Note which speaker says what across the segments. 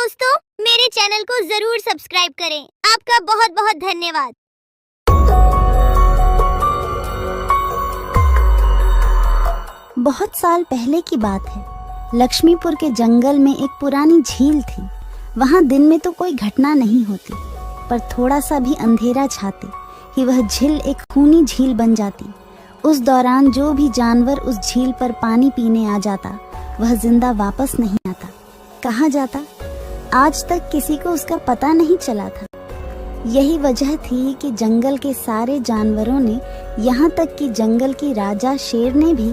Speaker 1: दोस्तों, मेरे चैनल को जरूर सब्सक्राइब करें। आपका बहुत बहुत धन्यवाद।
Speaker 2: बहुत साल पहले की बात है। लक्ष्मीपुर के जंगल में एक पुरानी झील थी। वहाँ दिन में तो कोई घटना नहीं होती, पर थोड़ा सा भी अंधेरा छाते ही वह झील एक खूनी झील बन जाती। उस दौरान जो भी जानवर उस झील पर पानी पीने आ जाता, वह जिंदा वापस नहीं आता। कहाँ जाता, आज तक किसी को उसका पता नहीं चला था। यही वजह थी कि जंगल के सारे जानवरों ने, यहाँ तक कि जंगल की राजा शेर ने भी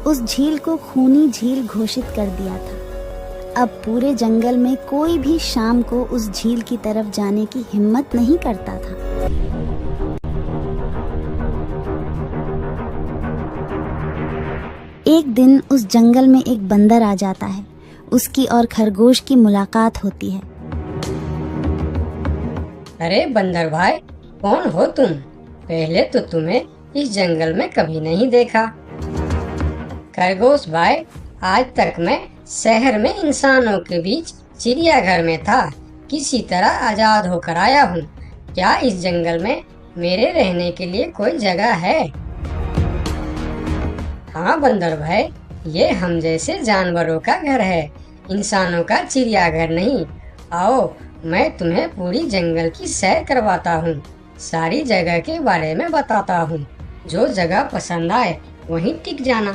Speaker 2: उस झील को खूनी झील घोषित कर दिया था। अब पूरे जंगल में कोई भी शाम को उस झील की तरफ जाने की हिम्मत नहीं करता था। एक दिन उस जंगल में एक बंदर आ जाता है। उसकी और खरगोश की मुलाकात होती है।
Speaker 3: अरे बंदर भाई, कौन हो तुम? पहले तो तुम्हें इस जंगल में कभी नहीं देखा। खरगोश भाई, आज तक मैं शहर में इंसानों के बीच चिड़ियाघर में था, किसी तरह आजाद होकर आया हूँ। क्या इस जंगल में मेरे रहने के लिए कोई जगह है? हाँ बंदर भाई, ये हम जैसे जानवरों का घर है, इंसानों का चिड़ियाघर नहीं। आओ, मैं तुम्हें पूरी जंगल की सैर करवाता हूँ, सारी जगह के बारे में बताता हूँ। जो जगह पसंद आए वहीं टिक जाना।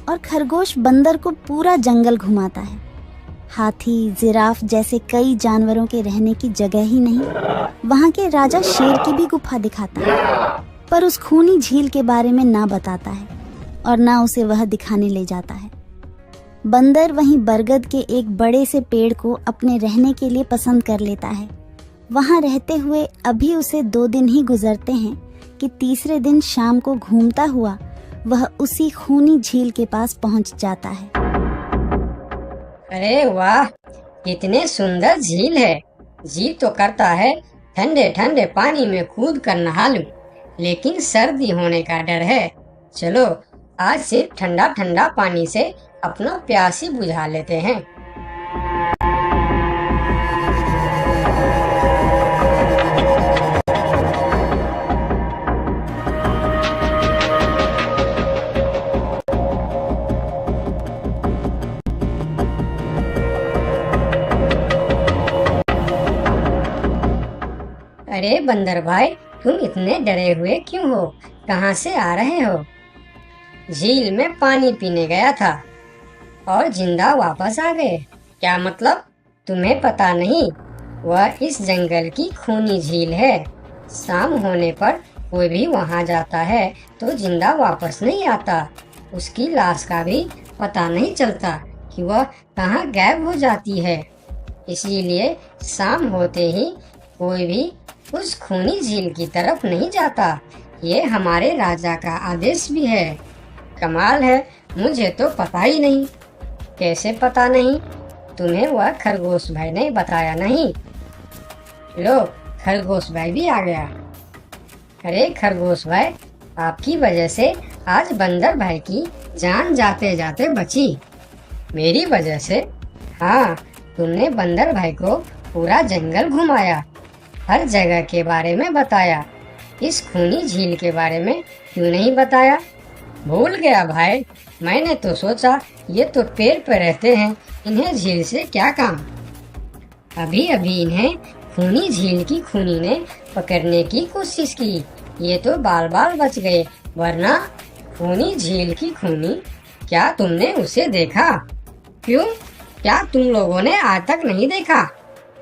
Speaker 2: और खरगोश बंदर को पूरा जंगल घुमाता है। हाथी, जिराफ जैसे कई जानवरों के रहने की जगह ही नहीं, वहाँ के राजा शेर की भी गुफा दिखाता है, पर उस खूनी झील के बारे में ना बताता है और ना उसे वह दिखाने ले जाता है। बंदर वहीं बरगद के एक बड़े से पेड़ को अपने रहने के लिए पसंद कर लेता है। वहाँ रहते हुए अभी उसे 2 दिन ही गुजरते हैं कि तीसरे दिन शाम को घूमता हुआ वह उसी खूनी झील के पास पहुँच जाता है।
Speaker 3: अरे वाह, कितने सुंदर झील है। जी तो करता है ठंडे ठंडे पानी में कूद कर नहा लूं, लेकिन सर्दी होने का डर है। चलो, आज सिर्फ ठंडा ठंडा पानी से अपना प्यास ही बुझा लेते हैं। अरे बंदर भाई, तुम इतने डरे हुए क्यों हो? कहाँ से आ रहे हो? झील में पानी पीने गया था और जिंदा वापस आ गए। क्या मतलब? तुम्हें पता नहीं? वह इस जंगल की खूनी झील है। शाम होने पर कोई भी वहां जाता है तो जिंदा वापस नहीं आता। उसकी लाश का भी पता नहीं चलता कि वह कहाँ गायब हो जाती है। इसीलिए शाम होते ही कोई भी उस खूनी झील की तरफ नहीं जाता। ये हमारे राजा का आदेश भी है। कमाल है, मुझे तो पता ही नहीं। कैसे पता नहीं? तुम्हें वह खरगोश भाई ने बताया नहीं? लो, खरगोश भाई भी आ गया। अरे खरगोश भाई, आपकी वजह से आज बंदर भाई की जान जाते जाते बची। मेरी वजह से? हाँ, तुमने बंदर भाई को पूरा जंगल घुमाया, हर जगह के बारे में बताया। इस खूनी झील के बारे में क्यों नहीं बताया? भूल गया भाई, मैंने तो सोचा ये तो पेड़ पर रहते हैं, इन्हें झील से क्या काम। अभी अभी इन्हें खूनी झील की खूनी ने पकड़ने की कोशिश की, ये तो बाल बाल बच गए, वरना खूनी झील की खूनी, क्या तुमने उसे देखा? क्यों, क्या तुम लोगों ने आज तक नहीं देखा?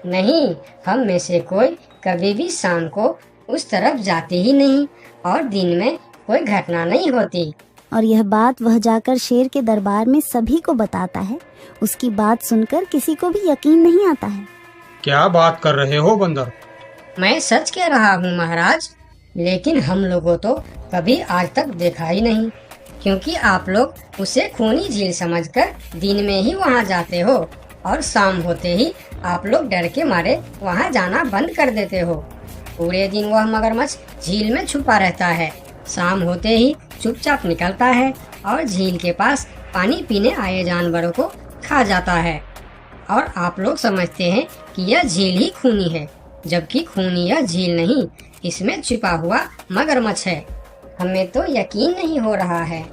Speaker 3: नहीं, हम में से कोई कभी भी शाम को उस तरफ जाते ही नहीं और दिन में कोई घटना नहीं होती।
Speaker 2: और यह बात वह जाकर शेर के दरबार में सभी को बताता है। उसकी बात सुनकर किसी को भी यकीन नहीं आता है।
Speaker 4: क्या बात कर रहे हो बंदर?
Speaker 3: मैं सच कह रहा हूँ महाराज, लेकिन हम लोगों तो कभी आज तक देखा ही नहीं, क्योंकि आप लोग उसे खूनी झील समझकर दिन में ही वहाँ जाते हो और शाम होते ही आप लोग डर के मारे वहाँ जाना बंद कर देते हो। पूरे दिन वह मगरमच्छ झील में छुपा रहता है, शाम होते ही चुपचाप निकलता है और झील के पास पानी पीने आए जानवरों को खा जाता है। और आप लोग समझते हैं कि यह झील ही खूनी है, जबकि खूनी यह झील नहीं, इसमें छिपा हुआ मगरमच्छ है। हमें तो यकीन नहीं हो रहा है।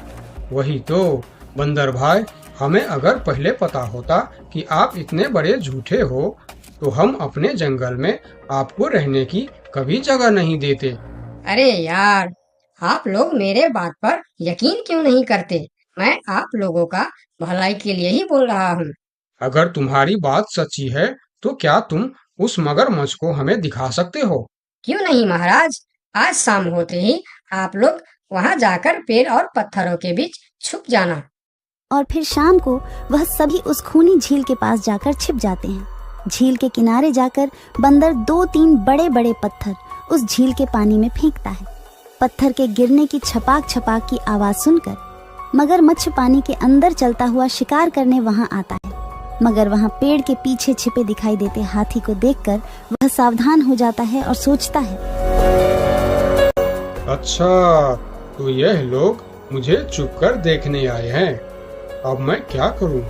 Speaker 4: वही तो बंदर भाई, हमें अगर पहले पता होता कि आप इतने बड़े झूठे हो तो हम अपने जंगल में आपको रहने की कभी जगह नहीं देते।
Speaker 3: अरे यार, आप लोग मेरे बात पर यकीन क्यों नहीं करते? मैं आप लोगों का भलाई के लिए ही बोल रहा हूँ।
Speaker 4: अगर तुम्हारी बात सच्ची है तो क्या तुम उस मगरमच्छ को हमें दिखा सकते हो?
Speaker 3: क्यों नहीं महाराज, आज शाम होते ही आप लोग वहाँ जाकर पेड़ और पत्थरों के बीच छुप जाना।
Speaker 2: और फिर शाम को वह सभी उस खूनी झील के पास जाकर छिप जाते हैं। झील के किनारे जाकर बंदर 2-3 बड़े बड़े पत्थर उस झील के पानी में फेंकता है। पत्थर के गिरने की छपाक छपाक की आवाज सुनकर मगरमच्छ पानी के अंदर चलता हुआ शिकार करने वहां आता है। मगर वहां पेड़ के पीछे छिपे दिखाई देते हाथी को देखकर वह सावधान हो जाता है और सोचता है,
Speaker 4: अच्छा, तो यह लोग मुझे छुपकर देखने आए हैं। अब मैं क्या करूं?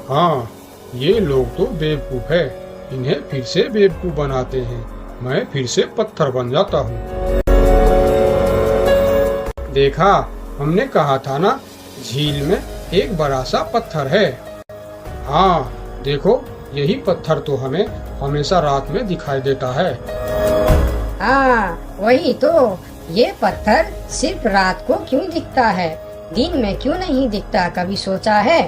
Speaker 4: हाँ, ये लोग तो बेवकूफ है, इन्हें फिर से बेवकूफ बनाते हैं। मैं फिर से पत्थर बन जाता हूँ। देखा, हमने कहा था ना, झील में एक बड़ा सा पत्थर है। हाँ, देखो, यही पत्थर तो हमें हमेशा रात में दिखाई देता है।
Speaker 3: हाँ, वही तो। ये पत्थर सिर्फ रात को क्यों दिखता है, दिन में क्यों नहीं दिखता, कभी सोचा है?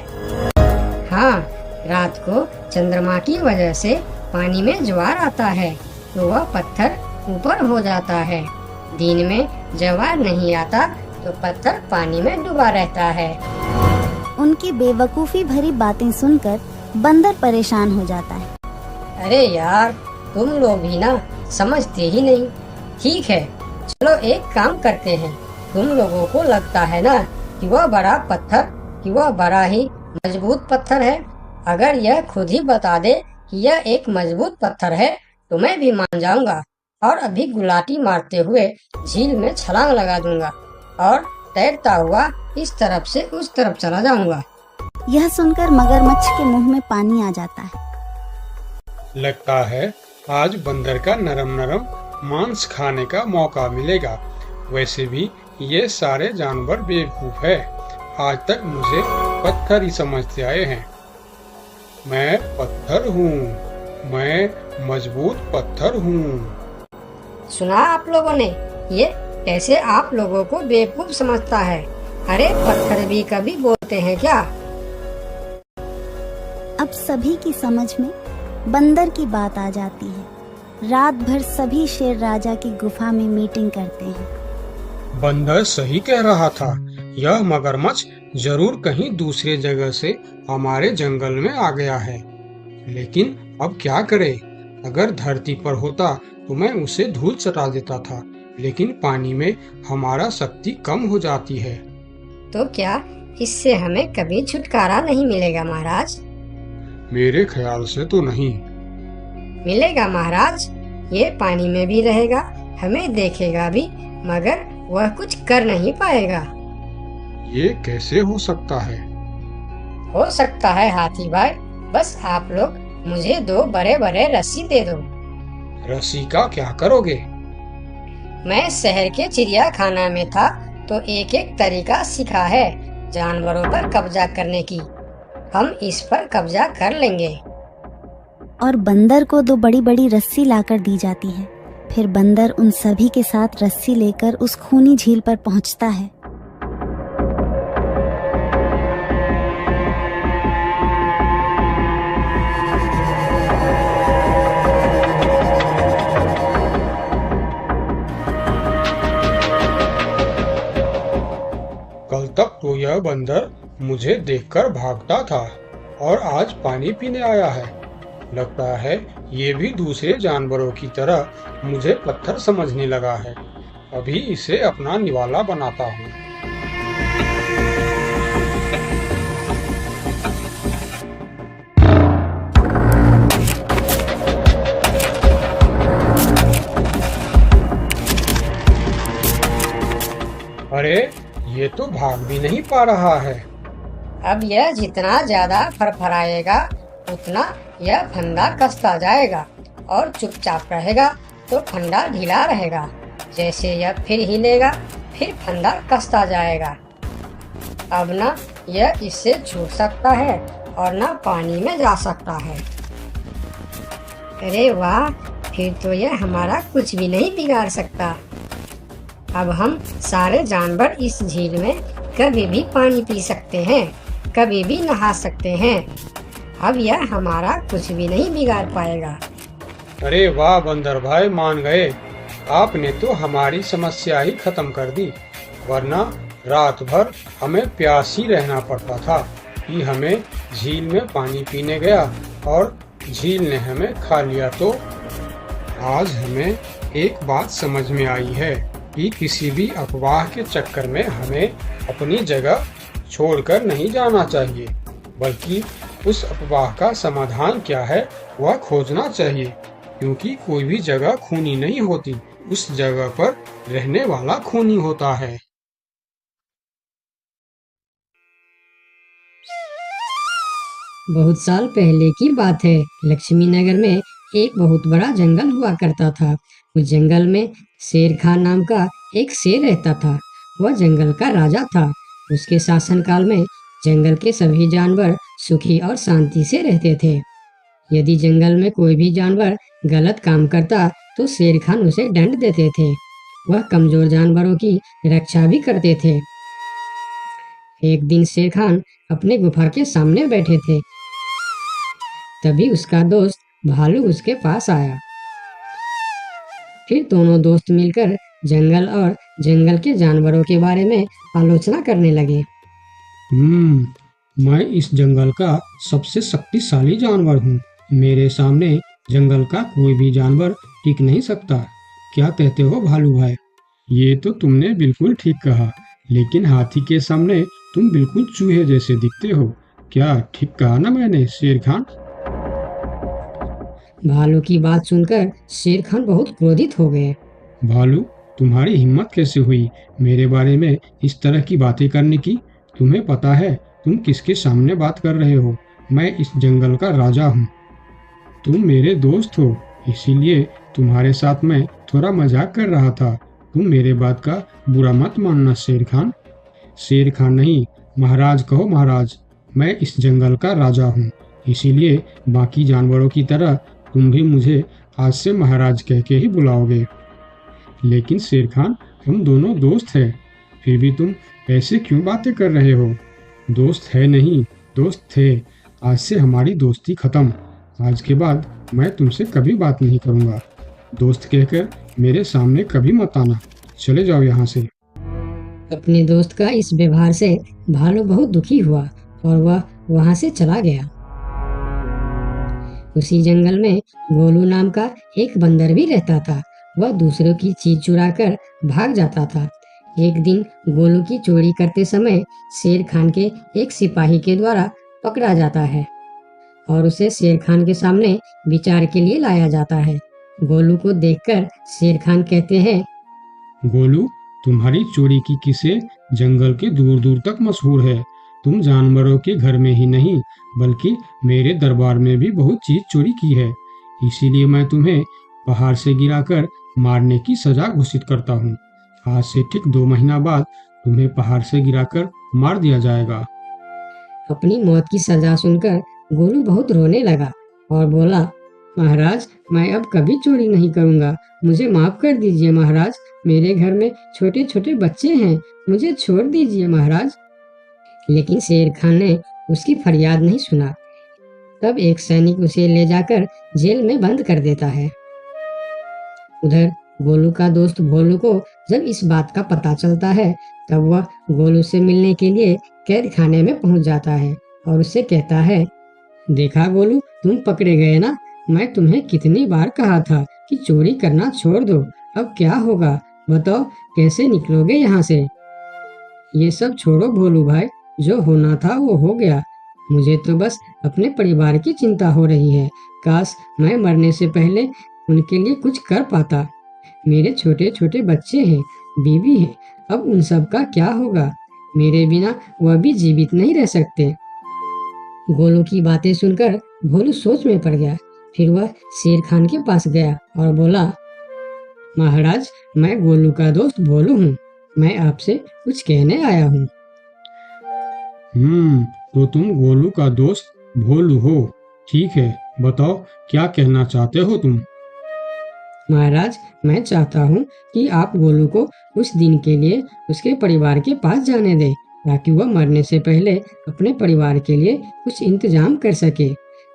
Speaker 3: हाँ, रात को चंद्रमा की वजह से पानी में ज्वार आता है तो वह पत्थर ऊपर हो जाता है। दिन में ज्वार नहीं आता तो पत्थर पानी में डूबा रहता है।
Speaker 2: उनकी बेवकूफी भरी बातें सुनकर बंदर परेशान हो जाता है।
Speaker 3: अरे यार, तुम लोग भी ना समझते ही नहीं। ठीक है, चलो एक काम करते हैं। तुम लोगों को लगता है ना कि वह बड़ा ही मजबूत पत्थर है। अगर यह खुद ही बता दे कि यह एक मजबूत पत्थर है तो मैं भी मान जाऊंगा और अभी गुलाटी मारते हुए झील में छलांग लगा दूंगा और तैरता हुआ इस तरफ से उस तरफ चला जाऊंगा।
Speaker 2: यह सुनकर मगरमच्छ के मुंह में पानी आ जाता है।
Speaker 4: लगता है आज बंदर का नरम नरम मांस खाने का मौका मिलेगा। वैसे भी ये सारे जानवर बेवकूफ है। आज तक मुझे पत्थर ही समझते आए हैं। मैं पत्थर हूँ, मैं मजबूत पत्थर हूँ।
Speaker 3: सुना आप लोगों ने? ये कैसे आप लोगों को बेवकूफ समझता है? अरे पत्थर भी कभी बोलते हैं क्या?
Speaker 2: अब सभी की समझ में बंदर की बात आ जाती है। रात भर सभी शेर राजा की गुफा में मीटिंग करते हैं।
Speaker 4: बंदर सही कह रहा था, यह मगरमच्छ जरूर कहीं दूसरे जगह से हमारे जंगल में आ गया है। लेकिन अब क्या करे? अगर धरती पर होता तो मैं उसे धूल चटा देता था, लेकिन पानी में हमारा शक्ति कम हो जाती है।
Speaker 3: तो क्या इससे हमें कभी छुटकारा नहीं मिलेगा महाराज?
Speaker 4: मेरे ख्याल से तो नहीं।
Speaker 3: मिलेगा महाराज। ये पानी में भी रहेगा, हमें देखेगा भी, मगर वह कुछ कर नहीं पाएगा।
Speaker 4: ये कैसे हो सकता है?
Speaker 3: हो सकता है हाथी भाई, बस आप लोग मुझे 2 बड़े बड़े रस्सी दे दो।
Speaker 4: रस्सी का क्या करोगे?
Speaker 3: मैं शहर के चिड़ियाखाना में था तो एक एक तरीका सीखा है जानवरों पर कब्जा करने की। हम इस पर कब्जा कर लेंगे।
Speaker 2: और बंदर को 2 बड़ी बड़ी रस्सी लाकर दी जाती है। फिर बंदर उन सभी के साथ रस्सी लेकर उस खूनी झील पर पहुंचता है।
Speaker 4: कल तक तो यह बंदर मुझे देखकर भागता था और आज पानी पीने आया है। लगता है ये भी दूसरे जानवरों की तरह मुझे पत्थर समझने लगा है। अभी इसे अपना निवाला बनाता हूँ। अरे, ये तो भाग भी नहीं पा रहा है।
Speaker 3: अब यह जितना ज्यादा फरफराएगा उतना यह फंदा कसता जाएगा और चुपचाप रहेगा तो फंदा ढीला रहेगा। जैसे यह फिर हिलेगा फिर फंदा कसता जाएगा। अब ना यह इससे छूट सकता है और ना पानी में जा सकता है। अरे वाह, फिर तो यह हमारा कुछ भी नहीं बिगाड़ सकता। अब हम सारे जानवर इस झील में कभी भी पानी पी सकते हैं, कभी भी नहा सकते हैं। अब यह हमारा कुछ भी नहीं बिगाड़ पाएगा।
Speaker 4: अरे वाह बंदर भाई, मान गए। आपने तो हमारी समस्या ही खत्म कर दी, वरना रात भर हमें प्यास ही रहना पड़ता था कि हमें झील में पानी पीने गया और झील ने हमें खा लिया। तो आज हमें एक बात समझ में आई है कि किसी भी अफवाह के चक्कर में हमें अपनी जगह छोड़कर नहीं जाना चाहिए, बल्कि उस अफवाह का समाधान क्या है वह खोजना चाहिए, क्योंकि कोई भी जगह खूनी नहीं होती, उस जगह पर रहने वाला खूनी होता है।
Speaker 3: बहुत साल पहले की बात है। लक्ष्मी नगर में एक बहुत बड़ा जंगल हुआ करता था। उस जंगल में शेर खान नाम का एक शेर रहता था। वह जंगल का राजा था। उसके शासनकाल में जंगल के सभी जानवर सुखी और शांति से रहते थे। यदि जंगल में कोई भी जानवर गलत काम करता तो शेर खान उसे दंड देते थे। वह कमजोर जानवरों की रक्षा भी करते थे। एक दिन शेर खान अपने गुफा के सामने बैठे थे। तभी उसका दोस्त भालू उसके पास आया। फिर दोनों दोस्त मिलकर जंगल और जंगल के जानवरों के बारे में आलोचना करने लगे।
Speaker 4: मैं इस जंगल का सबसे शक्तिशाली जानवर हूँ। मेरे सामने जंगल का कोई भी जानवर टिक नहीं सकता। क्या कहते हो भालू भाई? ये तो तुमने बिल्कुल ठीक कहा, लेकिन हाथी के सामने तुम बिल्कुल चूहे जैसे दिखते हो। क्या ठीक कहा ना मैंने शेर खान?
Speaker 3: भालू की बात सुनकर शेर खान बहुत क्रोधित हो गए।
Speaker 4: भालू, तुम्हारी हिम्मत कैसे हुई मेरे बारे में इस तरह की बातें करने की? तुम्हें पता है तुम किसके सामने बात कर रहे हो? मैं इस जंगल का राजा हूँ। तुम मेरे दोस्त हो, इसीलिए तुम्हारे साथ मैं थोड़ा मजाक कर रहा था। तुम मेरे बात का बुरा मत मानना शेर खान। शेर खान नहीं, महाराज कहो महाराज। मैं इस जंगल का राजा हूँ, इसीलिए बाकी जानवरों की तरह तुम भी मुझे आज से महाराज कह के ही बुलाओगे। लेकिन शेर खान, हम दोनों दोस्त हैं, फिर भी तुम ऐसे क्यों बातें कर रहे हो? दोस्त है नहीं, दोस्त थे। आज से हमारी दोस्ती खत्म। आज के बाद मैं तुमसे कभी बात नहीं करूँगा। दोस्त कहकर मेरे सामने कभी मत आना। चले जाओ यहाँ से।
Speaker 3: अपने दोस्त का इस व्यवहार से भालू बहुत दुखी हुआ और वह वहां से चला गया। उसी जंगल में गोलू नाम का एक बंदर भी रहता था। वह दूसरों की चीज चुरा कर भाग जाता था। एक दिन गोलू की चोरी करते समय शेर खान के एक सिपाही के द्वारा पकड़ा जाता है और उसे शेर खान के सामने विचार के लिए लाया जाता है। गोलू को देखकर शेर खान कहते हैं,
Speaker 4: गोलू, तुम्हारी चोरी की किस्से जंगल के दूर दूर तक मशहूर है। तुम जानवरों के घर में ही नहीं, बल्कि मेरे दरबार में भी बहुत चीज चोरी की है। इसीलिए मैं तुम्हें पहाड़ से गिराकर मारने की सजा घोषित करता हूँ। आज से ठीक 2 महीना बाद तुम्हें पहाड़ से गिराकर मार दिया जाएगा।
Speaker 3: अपनी मौत की सजा सुनकर गोलू बहुत रोने लगा और बोला, महाराज, मैं अब कभी चोरी नहीं करूँगा। मुझे माफ कर दीजिए महाराज। मेरे घर में छोटे छोटे बच्चे हैं, मुझे छोड़ दीजिए महाराज। लेकिन शेर खान ने उसकी फरियाद नहीं सुना। तब एक सैनिक उसे ले जाकर जेल में बंद कर देता है। उधर गोलू का दोस्त भोलू को जब इस बात का पता चलता है, तब वह गोलू से मिलने के लिए कैद खाने में पहुंच जाता है और उससे कहता है, देखा गोलू, तुम पकड़े गए ना। मैं तुम्हें कितनी बार कहा था कि चोरी करना छोड़ दो। अब क्या होगा बताओ, कैसे निकलोगे यहाँ से? ये सब छोड़ो भोलू भाई, जो होना था वो हो गया। मुझे तो बस अपने परिवार की चिंता हो रही है। काश मैं मरने से पहले उनके लिए कुछ कर पाता। मेरे छोटे छोटे बच्चे हैं, बीवी है, अब उन सब का क्या होगा? मेरे बिना वह भी जीवित नहीं रह सकते। गोलू की बातें सुनकर भोलू सोच में पड़ गया। फिर वह शेर खान के पास गया और बोला, महाराज, मैं गोलू का दोस्त भोलू हूँ। मैं आपसे कुछ कहने आया हूँ।
Speaker 4: तो तुम गोलू का दोस्त भोलू हो। ठीक है, बताओ क्या कहना चाहते हो तुम।
Speaker 3: महाराज, मैं चाहता हूँ कि आप गोलू को कुछ दिन के लिए उसके परिवार के पास जाने दें, ताकि वह मरने से पहले अपने परिवार के लिए कुछ इंतजाम कर सके।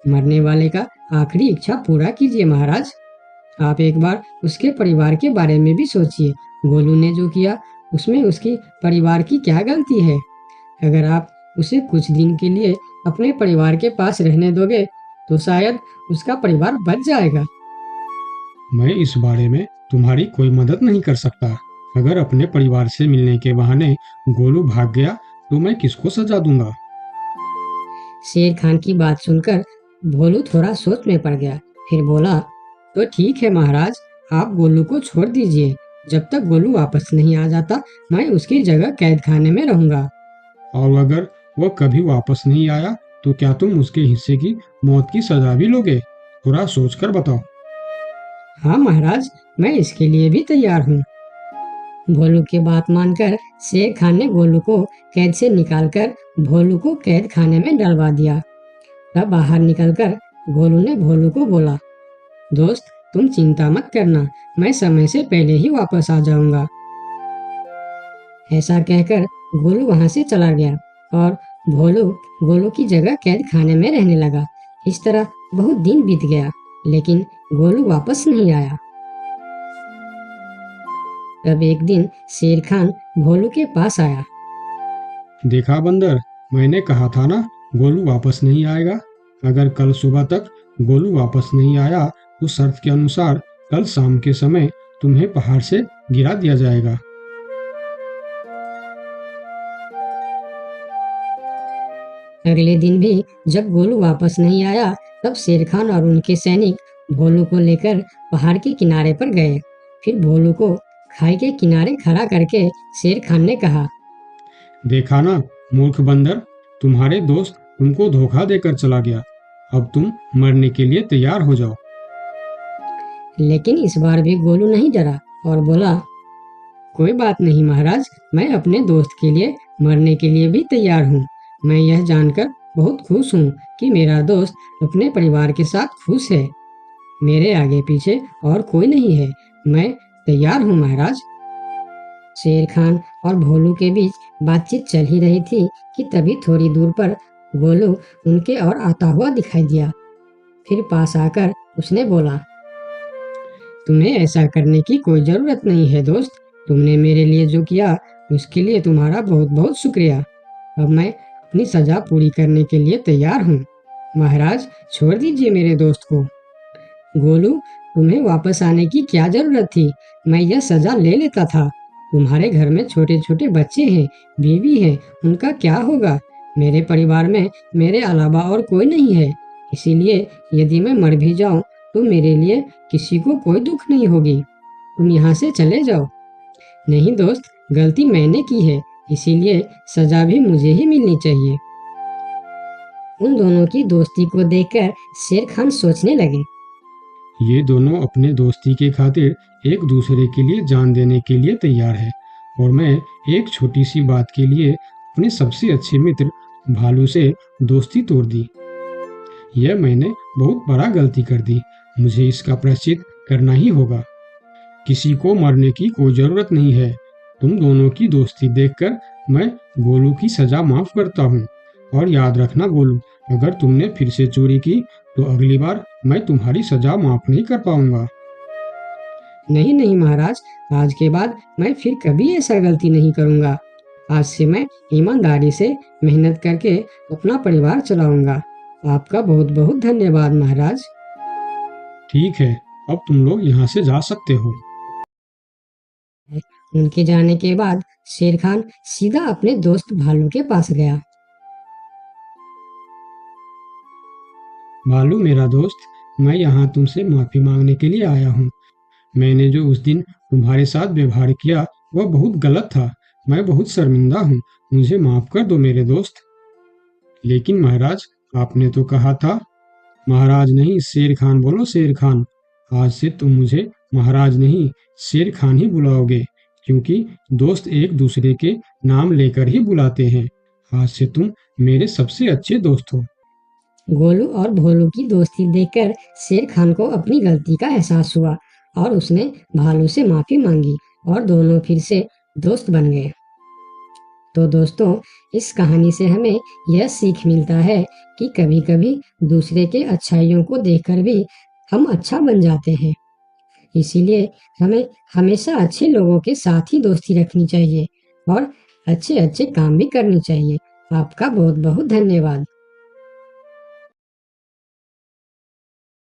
Speaker 3: मरने वाले का आखिरी इच्छा पूरा कीजिए महाराज। आप एक बार उसके परिवार के बारे में भी सोचिए। गोलू ने जो किया उसमें उसकी परिवार की क्या गलती है। अगर आप उसे कुछ दिन के लिए अपने परिवार के पास रहने दोगे तो शायद उसका परिवार बच जाएगा।
Speaker 4: मैं इस बारे में तुम्हारी कोई मदद नहीं कर सकता। अगर अपने परिवार से मिलने के बहाने गोलू भाग गया तो मैं किसको सजा दूंगा।
Speaker 3: शेर खान की बात सुनकर भोलू थोड़ा सोच में पड़ गया। फिर बोला, तो ठीक है महाराज, आप गोलू को छोड़ दीजिए। जब तक गोलू वापस नहीं आ जाता मैं उसकी जगह कैद खाने में रहूंगा।
Speaker 4: और अगर वह कभी वापस नहीं आया तो क्या तुम उसके हिस्से की मौत की सजा भी लोगे? थोड़ा सोचकर बताओ।
Speaker 3: हाँ महाराज, मैं इसके लिए भी तैयार हूँ। भोलू की बात मानकर शेर खान ने गोलू को कैद से निकालकर भोलू को कैद खाने में डलवा दिया। तब बाहर निकलकर गोलू ने भोलू को बोला, दोस्त, तुम चिंता मत करना, मैं समय से पहले ही वापस आ जाऊंगा। ऐसा कहकर गोलू वहां से चला गया और भोलू गोलू की जगह कैद खाने में रहने लगा। इस तरह बहुत दिन बीत गया, लेकिन गोलू वापस नहीं आया। तब एक दिन शेर खान भोलू के पास आया।
Speaker 4: देखा बंदर, मैंने कहा था ना गोलू वापस नहीं आएगा। अगर कल सुबह तक गोलू वापस नहीं आया तो शर्त के अनुसार कल शाम के समय तुम्हें पहाड़ से गिरा दिया जाएगा।
Speaker 3: अगले दिन भी जब गोलू वापस नहीं आया तब शेर खान और उनके सैनिक भोलू को लेकर पहाड़ के किनारे पर गए। फिर भोलू को खाई के किनारे खड़ा करके शेर खान ने कहा,
Speaker 4: देखा ना मूर्ख बंदर, तुम्हारे दोस्त तुमको धोखा देकर चला गया। अब तुम मरने के लिए तैयार हो जाओ।
Speaker 3: लेकिन इस बार भी गोलू नहीं डरा और बोला, कोई बात नहीं महाराज, मैं अपने दोस्त के लिए मरने के लिए भी तैयार हूँ। मैं यह जानकर बहुत खुश हूँ कि मेरा दोस्त अपने परिवार के साथ खुश है। मेरे आगे पीछे और कोई नहीं है, मैं तैयार हूँ महाराज। शेर खान और भोलू के बीच बातचीत चल ही रही थी कि तभी थोड़ी दूर पर गोलू उनके और आता हुआ दिखाई दिया। फिर पास आकर उसने बोला, तुम्हें ऐसा करने की कोई जरूरत नहीं है दोस्त। तुमने मेरे लिए जो किया उसके लिए तुम्हारा बहुत बहुत शुक्रिया। अब मैं अपनी सजा पूरी करने के लिए तैयार हूँ। महाराज, छोड़ दीजिए मेरे दोस्त को। गोलू, तुम्हें वापस आने की क्या जरूरत थी? मैं यह सजा ले लेता था। तुम्हारे घर में छोटे छोटे बच्चे हैं, बीवी है, उनका क्या होगा? मेरे परिवार में मेरे अलावा और कोई नहीं है, इसीलिए यदि मैं मर भी जाऊं तो मेरे लिए किसी को कोई दुख नहीं होगी। तुम यहाँ से चले जाओ। नहीं दोस्त, गलती मैंने की है, इसीलिए सजा भी मुझे ही मिलनी चाहिए। उन दोनों की दोस्ती को देखकर शेर खान सोचने लगे,
Speaker 4: ये दोनों अपने दोस्ती के खातिर एक दूसरे के लिए जान देने के लिए तैयार है, और मैं एक छोटी सी बात के लिए अपने सबसे अच्छे मित्र भालू से दोस्ती तोड़ दी। यह मैंने बहुत बड़ा गलती कर दी। मुझे इसका प्रायश्चित करना ही होगा। किसी को मरने की कोई जरूरत नहीं है। तुम दोनों की दोस्ती देखकर मैं गोलू की सजा माफ करता हूँ। और याद रखना गोलू, अगर तुमने फिर से चोरी की तो अगली बार मैं तुम्हारी सजा माफ नहीं कर पाऊंगा।
Speaker 3: नहीं नहीं महाराज, आज के बाद मैं फिर कभी ऐसा गलती नहीं करूँगा। आज से मैं ईमानदारी से मेहनत करके अपना परिवार चलाऊंगा। आपका बहुत बहुत धन्यवाद महाराज।
Speaker 4: ठीक है, अब तुम लोग यहाँ से जा सकते हो।
Speaker 3: उनके जाने के बाद शेर खान सीधा अपने दोस्त भालू के पास गया।
Speaker 4: भालू मेरा दोस्त, मैं यहाँ तुमसे माफी मांगने के लिए आया हूँ। मैंने जो उस दिन तुम्हारे साथ व्यवहार किया वह बहुत गलत था। मैं बहुत शर्मिंदा हूँ, मुझे माफ कर दो मेरे दोस्त। लेकिन महाराज, आपने तो कहा था महाराज नहीं शेर खान बोलो शेर खान। आज से तुम मुझे महाराज नहीं शेर खान ही बुलाओगे, क्योंकि दोस्त एक दूसरे के नाम लेकर ही बुलाते हैं। आज से तुम मेरे सबसे अच्छे दोस्त हो।
Speaker 3: गोलू और भोलू की दोस्ती देखकर शेर खान को अपनी गलती का एहसास हुआ और उसने भालू से माफी मांगी और दोनों फिर से दोस्त बन गए। तो दोस्तों, इस कहानी से हमें यह सीख मिलता है कि कभी कभी दूसरे के अच्छाइयों को देखकर भी हम अच्छा बन जाते हैं। इसीलिए हमें हमेशा अच्छे लोगों के साथ ही दोस्ती रखनी चाहिए और अच्छे अच्छे काम भी करने चाहिए। आपका बहुत बहुत धन्यवाद।